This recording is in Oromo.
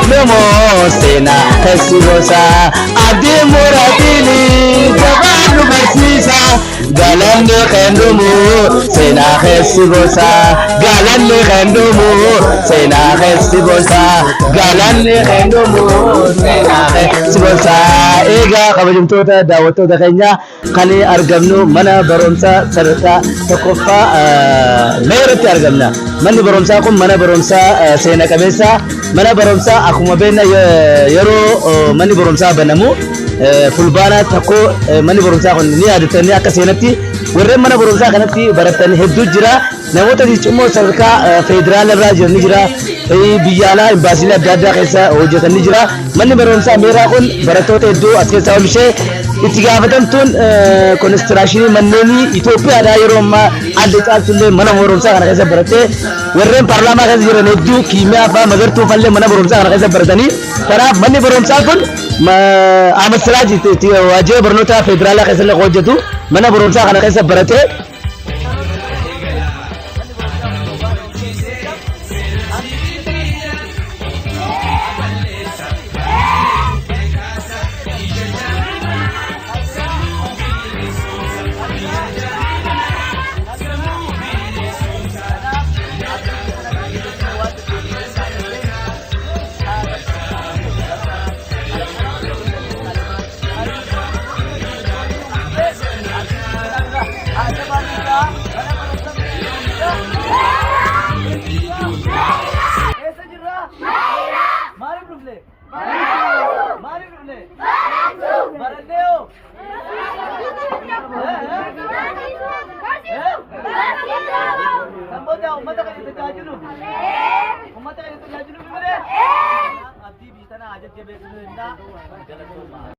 Nemo sena kasibosa adi muratini jabanu basisa galande khendumu sena kasibosa galande khendumu sena kasibosa galande khendumu sena kasibosa ega kabajumtoota daawwattoota keenya kan argamnu mana barumsa sadarkaa tokkoffaa meeratti argamna. Manni barumsaa kun mana barumsaa seena qabeessa mana barumsaa akkuma beekna yeroo manni barumsaa banamu fulbaana tokko manni barumsaa kun ni yaadatanii akka seenatti warreen mana barumsaa kanatti baratan hedduu jira. Namoota ciccimoo sadarkaa federaala irraa jiran ni jira. Biyya alaa imbaasiilee adda addaa keessa hojjetan ni jira. Manni barumsaa meeraa kun barattoota hedduu as keessaa oomishee itti gaafatamtuun konistiraashinii manneenii Itoophiyaadhaa yeroo ammaa adda caaltullee mana barumsaa kana keessa barattee warreen paarlaamaa keessa jiran hedduu kiimiyaa fa'aa magartuu fallee mana barumsaa kana keessa baratanii kanaaf manni barumsaa kun Ahmad Siraaj waajjira barnoota federaalaa keessatti hojjetu mana barumsaa kana keessa baratee ummata kan tajaajilu ummata kan tajaajilu abdii biitana ajajjabeessuu danda'a.